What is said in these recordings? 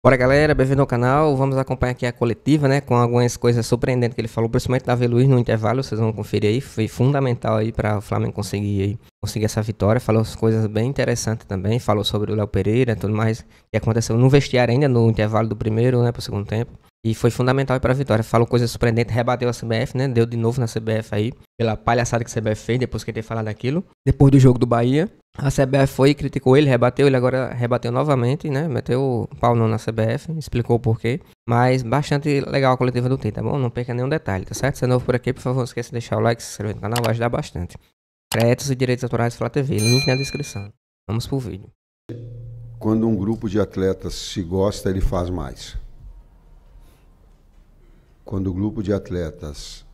Bora, galera, bem-vindo ao canal. Vamos acompanhar aqui a coletiva, né, com algumas coisas surpreendentes que ele falou, principalmente Davi Luiz no intervalo. Vocês vão conferir aí, foi fundamental aí para o Flamengo conseguir essa vitória. Falou coisas bem interessantes também, falou sobre o Léo Pereira, tudo mais que aconteceu no vestiário ainda no intervalo do primeiro, né, pro segundo tempo. E foi fundamental para a vitória. Falou coisas surpreendentes, rebateu a CBF, né? Deu de novo na CBF aí, pela palhaçada que a CBF fez depois que ele ter falado aquilo. Depois do jogo do Bahia, a CBF foi e criticou ele, rebateu, ele agora rebateu novamente, né? Meteu o pau não na CBF, explicou o porquê. Mas bastante legal a coletiva do Tite, tá bom? Não perca nenhum detalhe, tá certo? Se é novo por aqui, por favor, não esqueça de deixar o like, se inscrever no canal, vai ajudar bastante. Créditos e direitos autorais do Flá TV, link na descrição. Vamos pro vídeo. Quando um grupo de atletas se gosta, ele faz mais. Quando o grupo de atletas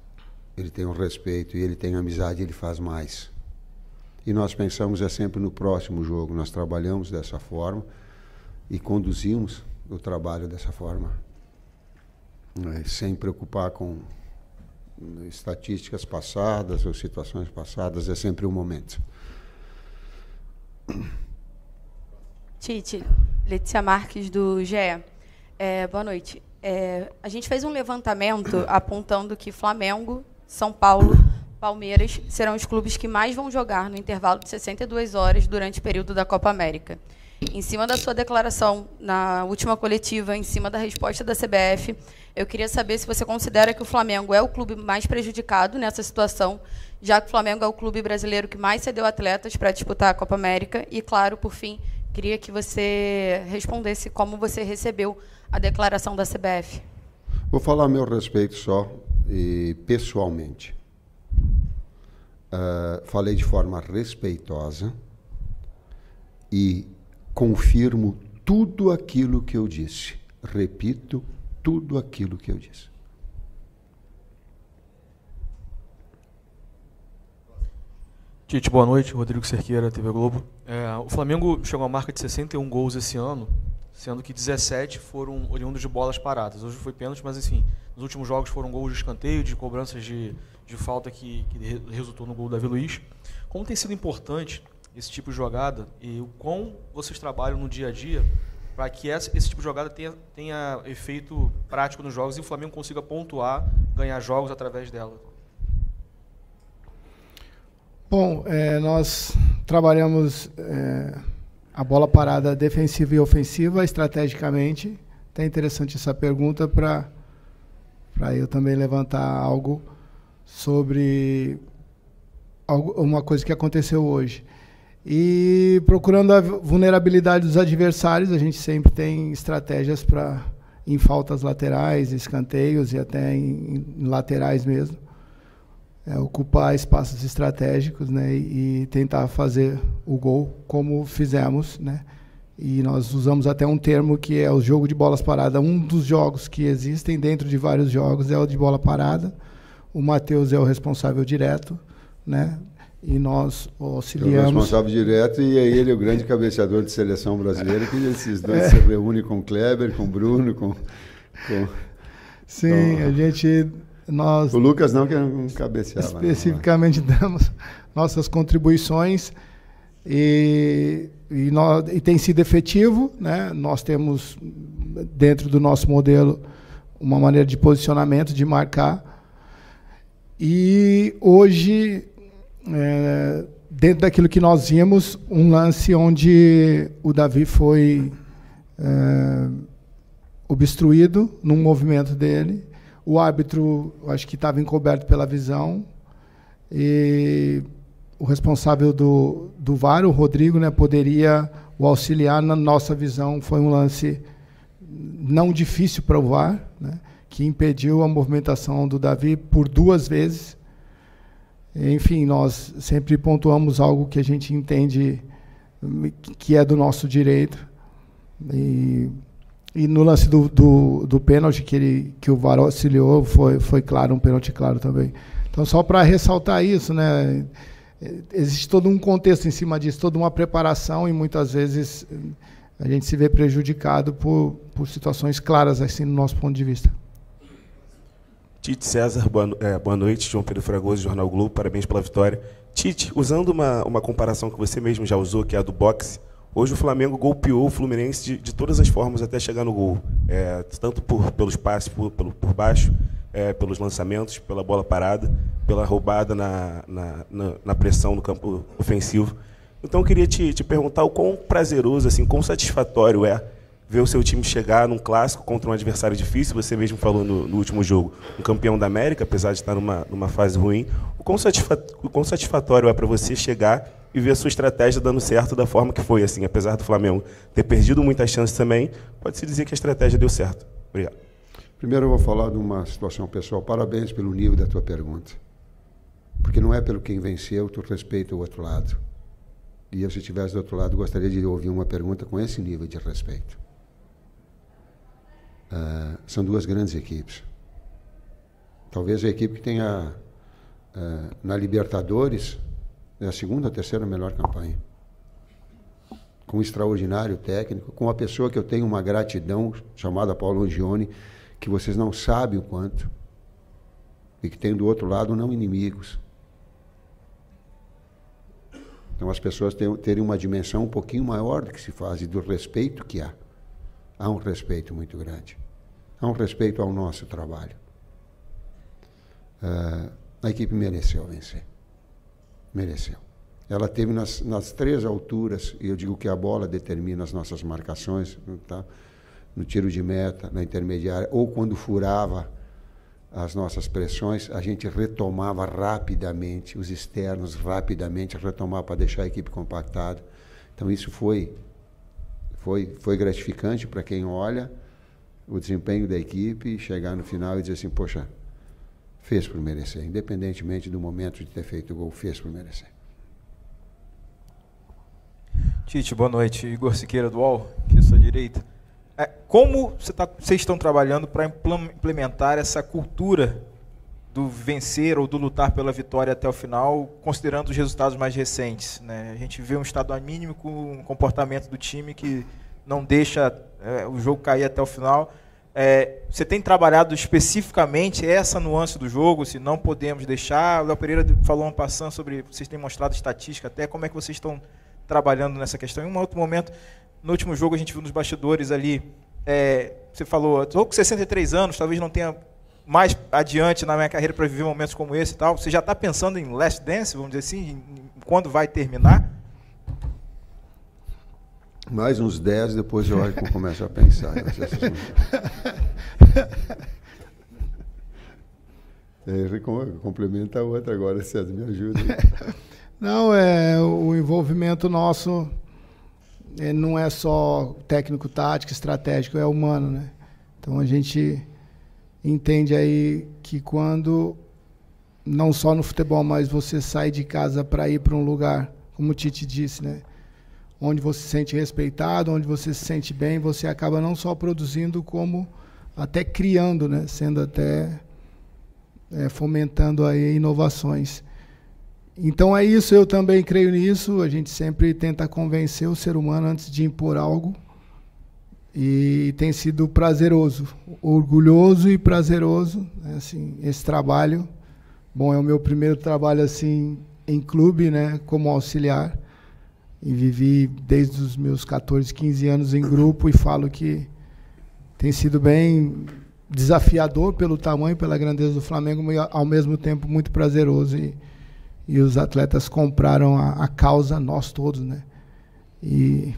ele tem um respeito e ele tem amizade, ele faz mais. E nós pensamos sempre no próximo jogo. Nós trabalhamos dessa forma e conduzimos o trabalho dessa forma, sem preocupar com estatísticas passadas ou situações passadas. É sempre um momento. Tite, Letícia Marques do GE. Boa noite. A gente fez um levantamento apontando que Flamengo, São Paulo, Palmeiras serão os clubes que mais vão jogar no intervalo de 62 horas durante o período da Copa América. Em cima da sua declaração na última coletiva, em cima da resposta da CBF, eu queria saber se você considera que o Flamengo é o clube mais prejudicado nessa situação, já que o Flamengo é o clube brasileiro que mais cedeu atletas para disputar a Copa América. E, claro, por fim, queria que você respondesse como você recebeu a declaração da CBF. Vou falar a meu respeito só, e pessoalmente. Falei de forma respeitosa e confirmo tudo aquilo que eu disse. Repito tudo aquilo que eu disse. Tite, boa noite. Rodrigo Cerqueira, TV Globo. O Flamengo chegou à marca de 61 gols esse ano, sendo que 17 foram oriundos de bolas paradas. Hoje foi pênalti, mas enfim, nos últimos jogos foram gols de escanteio, de cobranças de falta que resultou no gol do Davi Luiz. Como tem sido importante esse tipo de jogada e o quão vocês trabalham no dia a dia para que esse tipo de jogada tenha efeito prático nos jogos e o Flamengo consiga pontuar, ganhar jogos através dela? Bom, nós trabalhamos a bola parada defensiva e ofensiva estrategicamente. Até interessante essa pergunta para eu também levantar algo sobre uma coisa que aconteceu hoje. E procurando a vulnerabilidade dos adversários, a gente sempre tem estratégias em faltas laterais, escanteios e até em laterais mesmo. Ocupar espaços estratégicos, né, e tentar fazer o gol como fizemos, né? E nós usamos até um termo que é o jogo de bolas paradas. Um dos jogos que existem dentro de vários jogos é o de bola parada. O Matheus é o responsável direto, né? E nós auxiliamos. O responsável direto e ele é o grande cabeceador de seleção brasileira, que esses dois se reúnem com o Kleber, com o Bruno, Sim, a gente... O Lucas não, que não cabeceava. Especificamente damos nossas contribuições e tem sido efetivo, né? Nós temos, dentro do nosso modelo, uma maneira de posicionamento, de marcar. E hoje, dentro daquilo que nós vimos, um lance onde o Davi foi obstruído num movimento dele. O árbitro, acho que estava encoberto pela visão, e o responsável do VAR, o Rodrigo, né, poderia o auxiliar. Na nossa visão, foi um lance não difícil para o VAR, né, que impediu a movimentação do Davi por 2 vezes. Enfim, nós sempre pontuamos algo que a gente entende que é do nosso direito. E no lance do pênalti que o VAR auxiliou, foi claro, um pênalti claro também. Então, só para ressaltar isso, né, existe todo um contexto em cima disso, toda uma preparação, e muitas vezes a gente se vê prejudicado por situações claras, assim, no nosso ponto de vista. Tite César, boa noite. João Pedro Fragoso, Jornal Globo, parabéns pela vitória. Tite, usando uma comparação que você mesmo já usou, que é a do boxe, Hoje o Flamengo golpeou o Fluminense de todas as formas até chegar no gol. Tanto pelos passes por baixo, pelos lançamentos, pela bola parada, pela roubada na pressão no campo ofensivo. Então eu queria te perguntar o quão prazeroso, assim, quão satisfatório é ver o seu time chegar num clássico contra um adversário difícil. Você mesmo falou no último jogo, um campeão da América, apesar de estar numa fase ruim. O quão satisfatório é para você chegar e ver a sua estratégia dando certo da forma que foi, assim, apesar do Flamengo ter perdido muitas chances também, pode-se dizer que a estratégia deu certo. Obrigado. Primeiro eu vou falar de uma situação pessoal. Parabéns pelo nível da tua pergunta. Porque não é pelo quem venceu, tu respeita o outro lado. E eu, se estivesse do outro lado, gostaria de ouvir uma pergunta com esse nível de respeito. São duas grandes equipes. Talvez a equipe que tenha na Libertadores é a segunda ou terceira melhor campanha. Com um extraordinário técnico, com uma pessoa que eu tenho uma gratidão, chamada Paulo Angione, que vocês não sabem o quanto, e que tem do outro lado não inimigos. Então as pessoas terem uma dimensão um pouquinho maior do que se faz e do respeito que há. Há um respeito muito grande. Há um respeito ao nosso trabalho. A equipe mereceu vencer. Mereceu. Ela teve nas três alturas, e eu digo que a bola determina as nossas marcações, tá? No tiro de meta, na intermediária, ou quando furava as nossas pressões, a gente retomava rapidamente, os externos rapidamente retomava para deixar a equipe compactada. Então isso foi gratificante para quem olha o desempenho da equipe, chegar no final e dizer assim, poxa, fez por merecer, independentemente do momento de ter feito o gol, fez por merecer. Tite, boa noite. Igor Siqueira do UOL, aqui à sua direita. Como vocês estão trabalhando para implementar essa cultura do vencer ou do lutar pela vitória até o final, considerando os resultados mais recentes, né? A gente vê um estado anímico com um comportamento do time que não deixa o jogo cair até o final. Você tem trabalhado especificamente essa nuance do jogo, se não podemos deixar? O Léo Pereira falou um passando sobre, vocês têm mostrado estatística até, como é que vocês estão trabalhando nessa questão? Em um outro momento, no último jogo, a gente viu nos bastidores ali, você falou, estou com 63 anos, talvez não tenha mais adiante na minha carreira para viver momentos como esse e tal. Você já está pensando em Last Dance, vamos dizer assim, em quando vai terminar? Mais uns 10, depois eu acho que eu começo a pensar. Complementa a outra agora, César, me ajuda. Não, o envolvimento nosso não é só técnico, tático, estratégico, é humano, né? Então a gente entende aí que quando, não só no futebol, mas você sai de casa para ir para um lugar, como o Tite disse, né? Onde você se sente respeitado, onde você se sente bem, você acaba não só produzindo, como até criando, né? Sendo até fomentando aí inovações. Então é isso, eu também creio nisso. A gente sempre tenta convencer o ser humano antes de impor algo. E tem sido prazeroso, orgulhoso e prazeroso, né? Assim, esse trabalho. Bom, é o meu primeiro trabalho assim em clube, né? Como auxiliar. E vivi desde os meus 14, 15 anos em grupo e falo que tem sido bem desafiador pelo tamanho, pela grandeza do Flamengo, mas ao mesmo tempo muito prazeroso. E os atletas compraram a causa, nós todos, né? E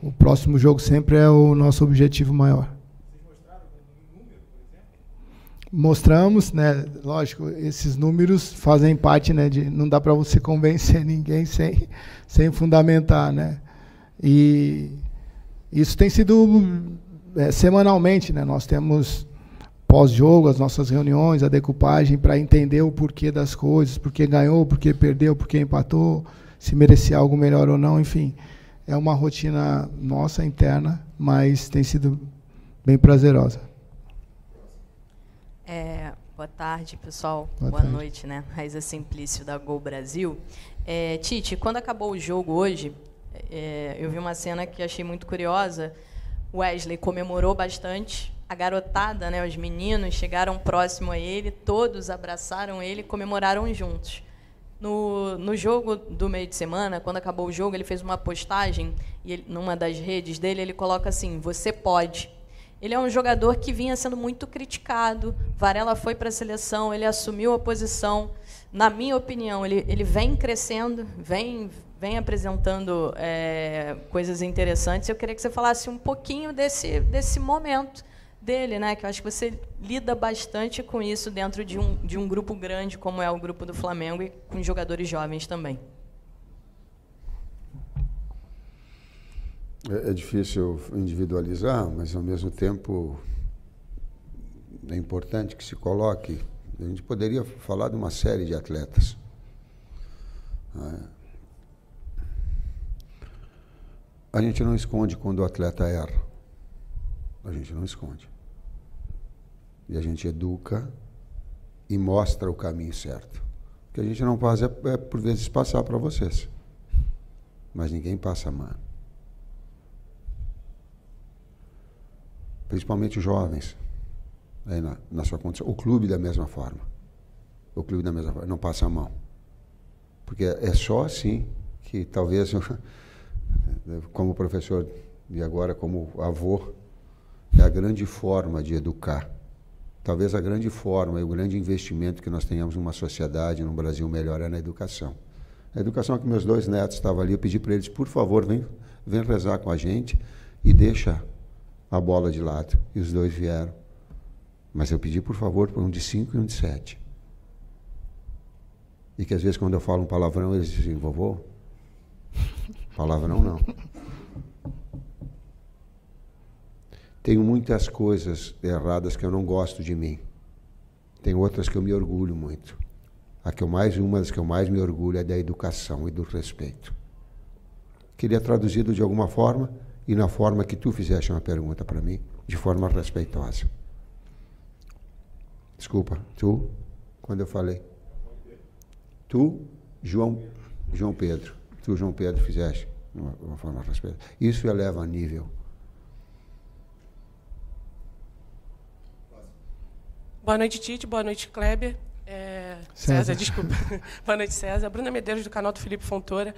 o próximo jogo sempre é o nosso objetivo maior. Vocês mostraram um número, por exemplo? Mostramos, né? Lógico, esses números fazem parte, né? Não dá para você convencer ninguém sem fundamentar, né? E isso tem sido semanalmente, né? Nós temos pós-jogo, as nossas reuniões, a decupagem para entender o porquê das coisas, por que ganhou, por que perdeu, por que empatou, se merecia algo melhor ou não, enfim. É uma rotina nossa, interna, mas tem sido bem prazerosa. Boa tarde, pessoal. Boa tarde. Noite, né? Raíza Simplício, da Gol Brasil. Tite, quando acabou o jogo hoje, eu vi uma cena que achei muito curiosa. O Wesley comemorou bastante. A garotada, né, os meninos, chegaram próximo a ele, todos abraçaram ele e comemoraram juntos. No jogo do meio de semana, quando acabou o jogo, ele fez uma postagem, e ele, numa das redes dele, ele coloca assim, você pode. Ele é um jogador que vinha sendo muito criticado, Varela foi para a seleção, ele assumiu a posição. Na minha opinião, ele vem crescendo, vem apresentando coisas interessantes. Eu queria que você falasse um pouquinho desse momento dele, né? Que eu acho que você lida bastante com isso dentro de um grupo grande, como é o grupo do Flamengo, e com jogadores jovens também. É difícil individualizar, mas, ao mesmo tempo, é importante que se coloque. A gente poderia falar de uma série de atletas. A gente não esconde quando o atleta erra. A gente não esconde. E a gente educa e mostra o caminho certo. O que a gente não faz é por vezes, passar para vocês. Mas ninguém passa a mão. Principalmente os jovens, aí na sua condição. O clube da mesma forma. O clube da mesma forma, não passa a mão. Porque é só assim que talvez, como professor e agora como avô, é a grande forma de educar. Talvez a grande forma e o grande investimento que nós tenhamos numa sociedade, num Brasil melhor, é na educação. A educação que meus 2 netos estavam ali, eu pedi para eles, por favor, vem rezar com a gente e deixa a bola de lado. E os 2 vieram. Mas eu pedi, por favor, para um de 5 e um de 7. E que às vezes, quando eu falo um palavrão, eles dizem, vovô, palavrão não. Tenho muitas coisas erradas que eu não gosto de mim. Tem outras que eu me orgulho muito. Uma das que eu mais me orgulho é da educação e do respeito. Queria traduzido de alguma forma, e na forma que tu fizeste uma pergunta para mim, de forma respeitosa. Desculpa, tu, quando eu falei. Tu, João Pedro. Tu, João Pedro, fizeste de uma forma respeitosa. Isso eleva a nível. Boa noite, Tite. Boa noite, Kleber. César, desculpa. Boa noite, César. Bruna Medeiros, do canal do Felipe Fontoura.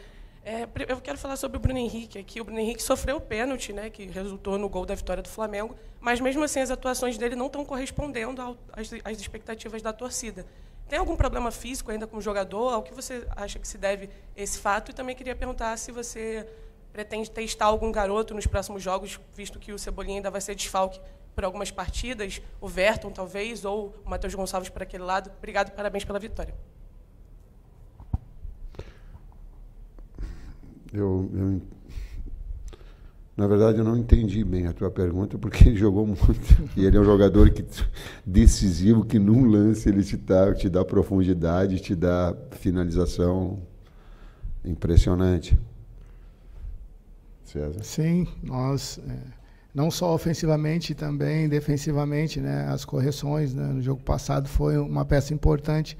Eu quero falar sobre o Bruno Henrique aqui. O Bruno Henrique sofreu o pênalti, né, que resultou no gol da vitória do Flamengo, mas mesmo assim as atuações dele não estão correspondendo às expectativas da torcida. Tem algum problema físico ainda com o jogador? Ao que você acha que se deve esse fato? E também queria perguntar se você pretende testar algum garoto nos próximos jogos, visto que o Cebolinha ainda vai ser desfalque por algumas partidas, o Verton talvez, ou o Matheus Gonçalves por aquele lado. Obrigado, parabéns pela vitória. Na verdade, eu não entendi bem a tua pergunta, porque ele jogou muito. E ele é um jogador decisivo, que num lance ele te dá profundidade, te dá finalização impressionante. César? Sim, nós, não só ofensivamente, também defensivamente, né, as correções, né, no jogo passado foi uma peça importante.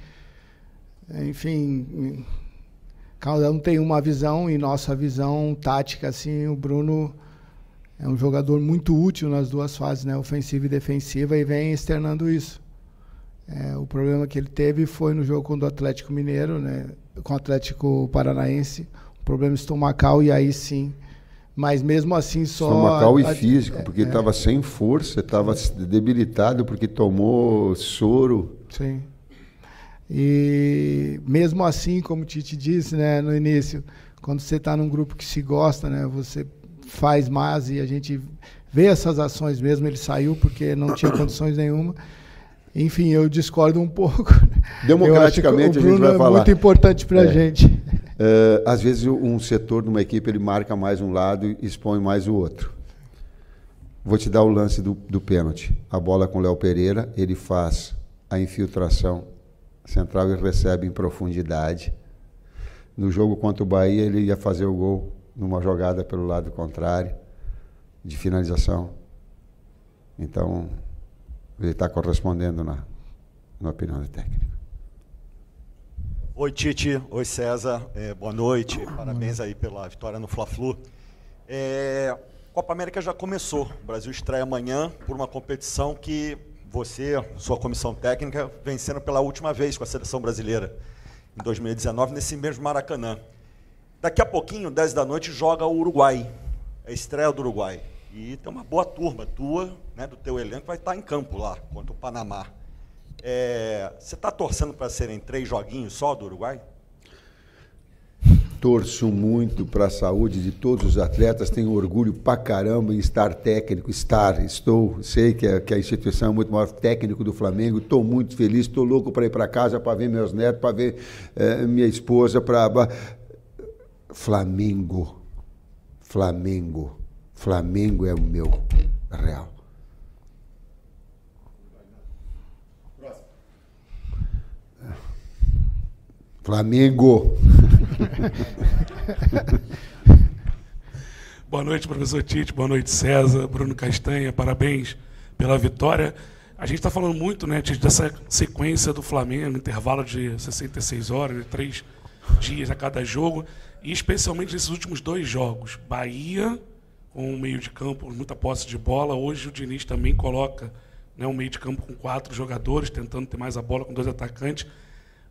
Enfim, cada um tem uma visão, e nossa visão tática, assim, o Bruno é um jogador muito útil nas duas fases, né, ofensiva e defensiva, e vem externando isso. O problema que ele teve foi no jogo contra o Atlético Mineiro, né, com o Atlético Paranaense, um problema estomacal, e aí sim. Mas mesmo assim só... Estomacal e físico, porque ele estava sem força, estava debilitado porque tomou soro. Sim. E mesmo assim, como o Tite disse, né, no início, quando você está num grupo que se gosta, né, você faz mais, e a gente vê essas ações mesmo. Ele saiu porque não tinha condições nenhuma. Enfim, eu discordo um pouco. Democraticamente, a gente vai falar. É muito importante para a gente. Às vezes, um setor de uma equipe ele marca mais um lado e expõe mais o outro. Vou te dar o lance do pênalti. A bola com o Léo Pereira, ele faz a infiltração central e recebe em profundidade. No jogo contra o Bahia, ele ia fazer o gol numa jogada pelo lado contrário, de finalização. Então, ele está correspondendo na opinião do técnico. Oi, Tite. Oi, César. Boa noite. Parabéns aí pela vitória no Fla-Flu. Copa América já começou. O Brasil estreia amanhã por uma competição que você, sua comissão técnica, vencendo pela última vez com a seleção brasileira. em 2019, nesse mesmo Maracanã. Daqui a pouquinho, 10 da noite, joga o Uruguai. É a estreia do Uruguai. E tem uma boa turma tua, né, do teu elenco, vai estar em campo lá, contra o Panamá. Você está torcendo para serem 3 joguinhos só do Uruguai? Torço muito para a saúde de todos os atletas, tenho orgulho pra caramba em estar técnico, sei que a instituição é muito maior, técnico do Flamengo, estou muito feliz, estou louco para ir para casa, para ver meus netos, para ver minha esposa, Flamengo é o meu real. Flamengo. Boa noite, professor Tite. Boa noite, César. Bruno Castanha, parabéns pela vitória. A gente está falando muito, né, Tite, dessa sequência do Flamengo, intervalo de 66 horas, de 3 dias a cada jogo, e especialmente nesses últimos 2 jogos. Bahia, com um meio de campo, muita posse de bola. Hoje o Diniz também coloca, né, um meio de campo com 4 jogadores, tentando ter mais a bola com 2 atacantes.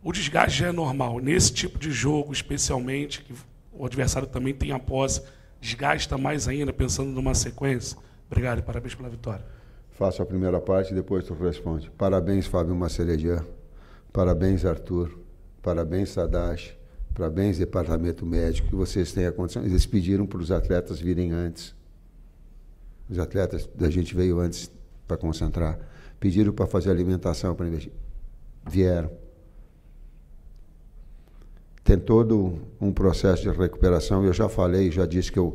O desgaste já é normal. Nesse tipo de jogo, especialmente, que o adversário também tem a posse, desgasta mais ainda, pensando numa sequência. Obrigado e parabéns pela vitória. Faço a primeira parte e depois tu responde. Parabéns, Fábio Maceredian. Parabéns, Arthur. Parabéns, Sadashi. Parabéns, Departamento Médico, que vocês têm a condição. Eles pediram para os atletas virem antes. Os atletas da gente veio antes para concentrar. Pediram para fazer alimentação para investir. Vieram. Tem todo um processo de recuperação. Eu já falei, já disse que eu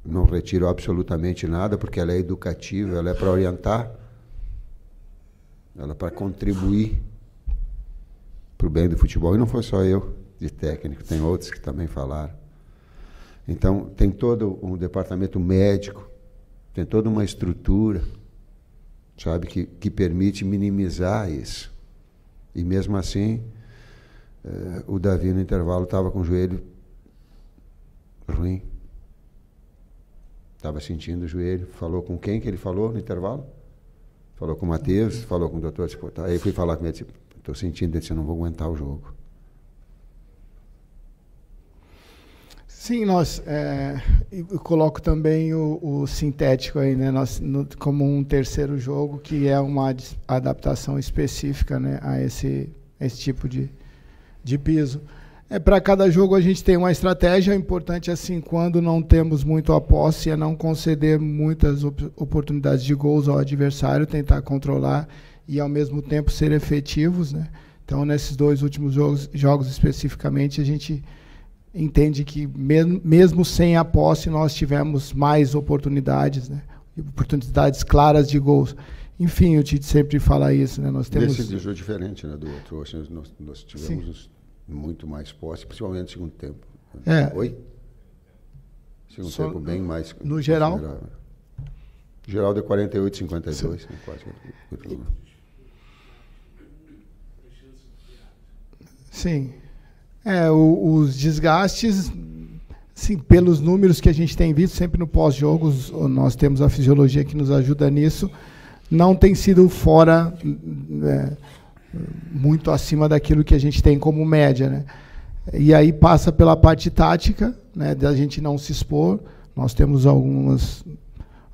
não retiro absolutamente nada, porque ela é educativa, ela é para orientar, ela é para contribuir para o bem do futebol. E não foi só eu, de técnico, tem outros que também falaram. Então, tem todo um departamento médico, tem toda uma estrutura, sabe, que permite minimizar isso. E mesmo assim, o Davi no intervalo estava com o joelho ruim. Estava sentindo o joelho. Falou com quem que ele falou no intervalo? Falou com o Matheus, falou com o doutor. Tipo, tá. Aí fui falar com ele, tipo, estou sentindo, ele disse, eu não vou aguentar o jogo. Sim, eu coloco também o sintético aí, né, como um terceiro jogo, que é uma adaptação específica, né, a esse tipo de piso. Para cada jogo a gente tem uma estratégia. Importante, assim, quando não temos muito a posse, é não conceder muitas oportunidades de gols ao adversário, tentar controlar e ao mesmo tempo ser efetivos, né? Então, nesses 2 últimos jogos especificamente, a gente entende que mesmo sem a posse nós tivemos mais oportunidades, né? Oportunidades claras de gols. Enfim, o Tite sempre fala isso, né? Nós temos... Esse jogo diferente, né, do outro. Nós tivemos muito mais posse, principalmente no segundo tempo. Oi? Segundo tempo bem mais... No geral? No geral deu 48-52. Né, quase. Sim. Os desgastes, sim, pelos números que a gente tem visto, sempre no pós-jogo, nós temos a fisiologia que nos ajuda nisso, não tem sido fora, muito acima daquilo que a gente tem como média, né? E aí passa pela parte tática, né, da gente não se expor. Nós temos alguns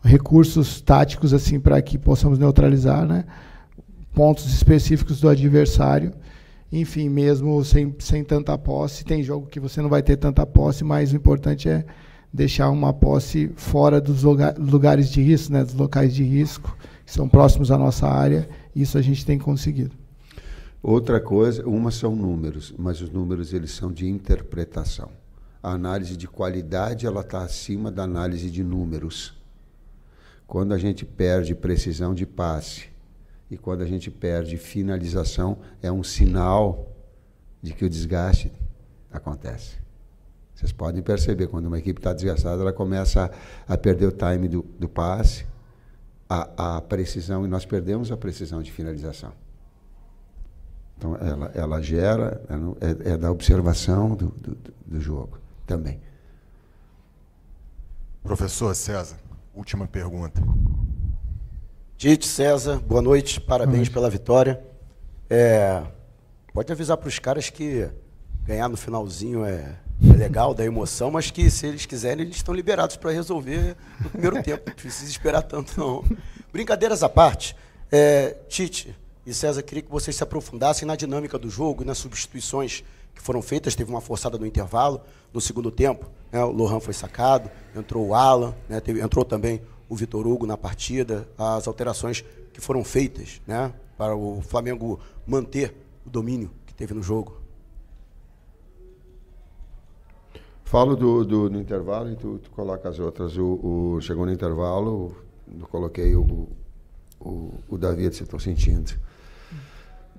recursos táticos assim para que possamos neutralizar, né, pontos específicos do adversário. Enfim, mesmo sem tanta posse, tem jogo que você não vai ter tanta posse, mas o importante é deixar uma posse fora dos lugares de risco, né, dos locais de risco, que são próximos à nossa área. Isso a gente tem conseguido. Outra coisa, são números, mas os números eles são de interpretação. A análise de qualidade ela está acima da análise de números. Quando a gente perde precisão de passe e quando a gente perde finalização, é um sinal de que o desgaste acontece. Vocês podem perceber, quando uma equipe está desgastada, ela começa a perder o time do passe, a precisão, e nós perdemos a precisão de finalização. Então, ela gera, é da observação do jogo também. Professor César, última pergunta. Tite, César, boa noite, parabéns pela vitória. pode avisar para os caras que ganhar no finalzinho é legal, dá emoção, mas que se eles quiserem, eles estão liberados para resolver no primeiro tempo. Não precisa esperar tanto, não. Brincadeiras à parte, Tite e César, queria que vocês se aprofundassem na dinâmica do jogo e nas substituições que foram feitas. Teve uma forçada no intervalo, no segundo tempo, né, o Lohan foi sacado, entrou o Alan, né, entrou também o Vitor Hugo na partida, as alterações que foram feitas, né, para o Flamengo manter o domínio que teve no jogo. Falo do intervalo e tu coloca as outras. Chegou no intervalo, eu coloquei o David, se estou sentindo.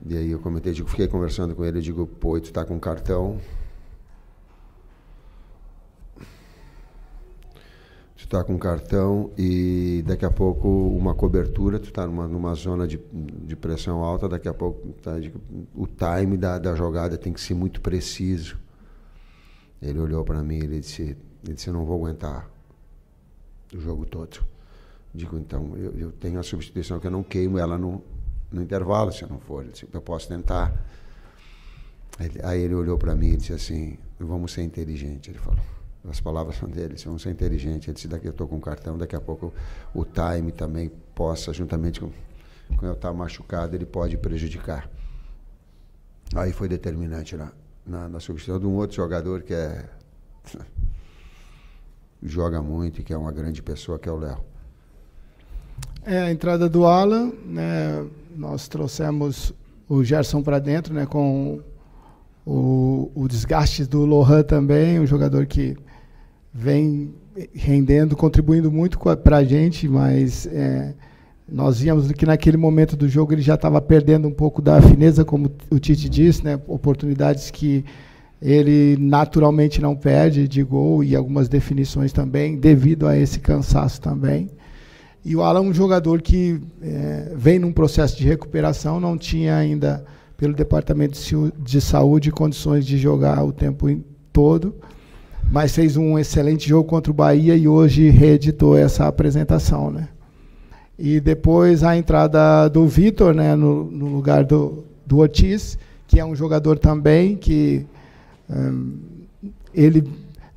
E aí eu comentei, fiquei conversando com ele, digo, pô, tu tá com cartão. Tu tá com cartão e daqui a pouco uma cobertura, tu tá numa zona de pressão alta, daqui a pouco o time da jogada tem que ser muito preciso. Ele olhou para mim, ele disse, eu não vou aguentar o jogo todo. Digo, então, eu tenho a substituição que eu não queimo ela no intervalo, se eu não for. Ele disse, eu posso tentar. Aí ele olhou para mim e disse assim, vamos ser inteligentes, ele falou. As palavras são dele, vamos ser inteligentes. Ele disse, daqui eu estou com cartão, daqui a pouco o time também possa, juntamente com eu estar machucado, ele pode prejudicar. Aí foi determinante na substituição de um outro jogador que joga muito e que é uma grande pessoa, que é o Léo. A entrada do Alan, né, nós trouxemos o Gerson para dentro, né, com o desgaste do Lohan também, um jogador que vem rendendo, contribuindo muito para a gente, mas nós víamos que naquele momento do jogo ele já estava perdendo um pouco da fineza, como o Tite disse, né, oportunidades que ele naturalmente não perde de gol e algumas definições também, devido a esse cansaço também. E o Alan é um jogador que vem num processo de recuperação, não tinha ainda, pelo Departamento de Saúde, condições de jogar o tempo todo, mas fez um excelente jogo contra o Bahia e hoje reeditou essa apresentação, né? E depois a entrada do Vitor, né, no lugar do Ortiz, que é um jogador também que ele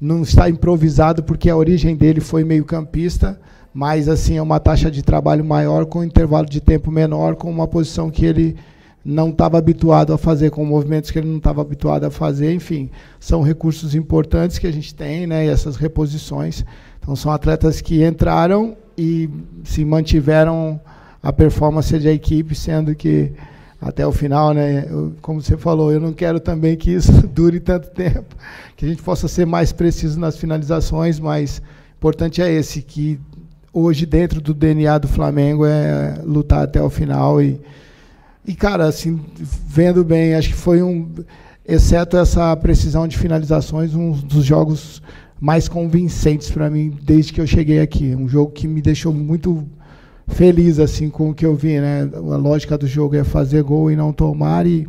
não está improvisado, porque a origem dele foi meio-campista, mas assim é uma taxa de trabalho maior, com um intervalo de tempo menor, com uma posição que ele não estava habituado a fazer, com movimentos que ele não estava habituado a fazer. Enfim, são recursos importantes que a gente tem, né, e essas reposições. Então são atletas que entraram e se mantiveram a performance da equipe, sendo que até o final, né, como você falou, eu não quero também que isso dure tanto tempo, que a gente possa ser mais preciso nas finalizações, mas o importante é esse, que hoje dentro do DNA do Flamengo é lutar até o final e cara, assim, vendo bem, acho que foi exceto essa precisão de finalizações, um dos jogos mais convincentes para mim desde que eu cheguei aqui. Um jogo que me deixou muito feliz assim com o que eu vi, né? A lógica do jogo é fazer gol e não tomar, e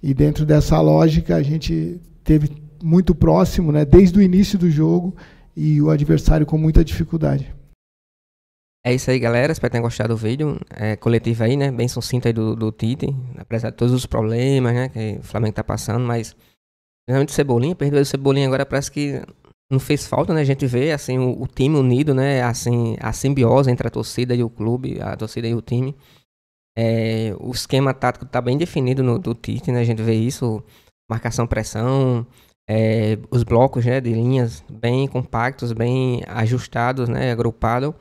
dentro dessa lógica a gente teve muito próximo, né, desde o início do jogo, e o adversário com muita dificuldade. É isso aí, galera. Espero que tenham gostado do vídeo. Coletivo aí, né? Bem sucinto aí do Tite. Apesar de todos os problemas, né, que o Flamengo tá passando, mas principalmente o Cebolinha, perdeu o Cebolinha agora, parece que não fez falta, né? A gente vê assim o time unido, né? Assim, a simbiose entre a torcida e o clube, a torcida e o time. O esquema tático tá bem definido do Tite, né? A gente vê isso, marcação, pressão, os blocos, né, de linhas bem compactos, bem ajustados, né, agrupado.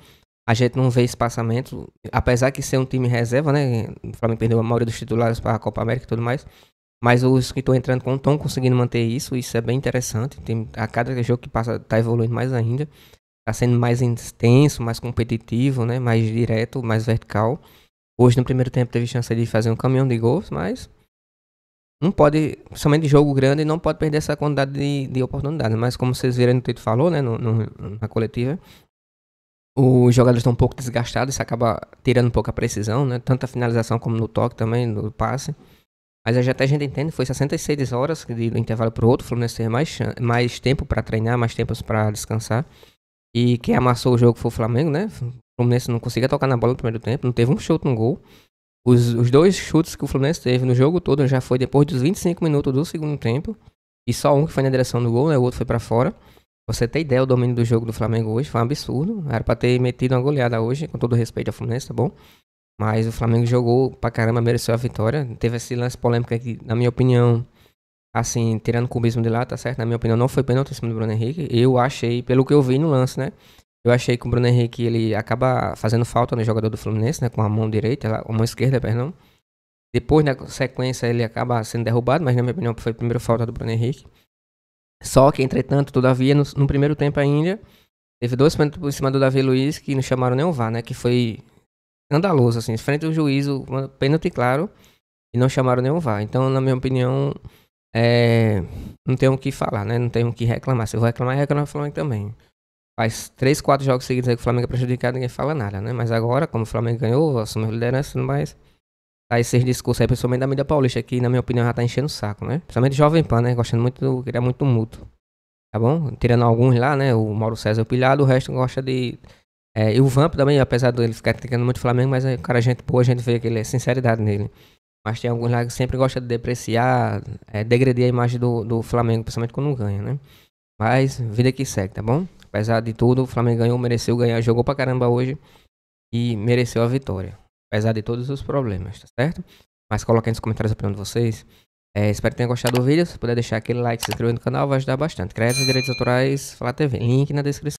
A gente não vê espaçamento, apesar de ser um time reserva, né? O Flamengo perdeu a maioria dos titulares para a Copa América e tudo mais. Mas os que estão entrando estão conseguindo manter isso é bem interessante. A cada jogo que passa está evoluindo mais ainda. Está sendo mais intenso, mais competitivo, né? Mais direto, mais vertical. Hoje no primeiro tempo teve chance de fazer um caminhão de gols, mas não pode, principalmente de jogo grande, não pode perder essa quantidade de oportunidades. Mas como vocês viram, o Tito falou, né, na coletiva, os jogadores estão um pouco desgastados, isso acaba tirando um pouco a precisão, né? Tanto a finalização como no toque também, no passe. Mas até a gente entende, foi 66 horas de intervalo para o outro, o Fluminense teve mais tempo para treinar, mais tempo para descansar. E quem amassou o jogo foi o Flamengo, né? O Fluminense não conseguia tocar na bola no primeiro tempo, não teve um chute no gol. Os 2 chutes que o Fluminense teve no jogo todo já foi depois dos 25 minutos do segundo tempo. E só um que foi na direção do gol, né? O outro foi pra fora. Você tem ideia, o domínio do jogo do Flamengo hoje foi um absurdo. Era pra ter metido uma goleada hoje, com todo respeito ao Fluminense, tá bom? Mas o Flamengo jogou pra caramba, mereceu a vitória. Teve esse lance polêmico aqui, na minha opinião, assim, tirando o cubismo de lá, tá certo? Na minha opinião, não foi pênalti em cima do Bruno Henrique. Eu achei, pelo que eu vi no lance, né? Eu achei que o Bruno Henrique, ele acaba fazendo falta no jogador do Fluminense, né? Com a mão direita, a mão esquerda, perdão. Depois, na sequência, ele acaba sendo derrubado, mas na minha opinião foi a primeira falta do Bruno Henrique. Só que, entretanto, todavia, no primeiro tempo ainda, teve 2 pênaltis por cima do Davi Luiz que não chamaram nem o VAR, né? Que foi escandaloso, assim, frente ao juiz, pênalti claro, e não chamaram nem o VAR. Então, na minha opinião, não tenho o que falar, né? Não tenho o que reclamar. Se eu vou reclamar, reclamar o Flamengo também. Faz 3, 4 jogos seguidos aí que o Flamengo é prejudicado, ninguém fala nada, né? Mas agora, como o Flamengo ganhou, assumiu a liderança, mas tá esses discursos aí, principalmente da mídia paulista, que na minha opinião já tá enchendo o saco, né? Principalmente Jovem Pan, né? Gostando muito, queria muito mútuo. Tá bom? Tirando alguns lá, né? O Mauro César e o Pilhado, o resto gosta de... e o Vamp também, apesar dele ficar criticando muito o Flamengo, mas o cara, gente boa, a gente vê que ele é sinceridade nele. Mas tem alguns lá que sempre gostam de depreciar, degredir a imagem do Flamengo, principalmente quando não ganha, né? Mas, vida que segue, tá bom? Apesar de tudo, o Flamengo ganhou, mereceu ganhar, jogou pra caramba hoje e mereceu a vitória. Apesar de todos os problemas, tá certo? Mas coloquem nos comentários a opinião de vocês. Espero que tenham gostado do vídeo. Se puder deixar aquele like, se inscrever no canal, vai ajudar bastante. Créditos e direitos autorais, Flá TV. Link na descrição.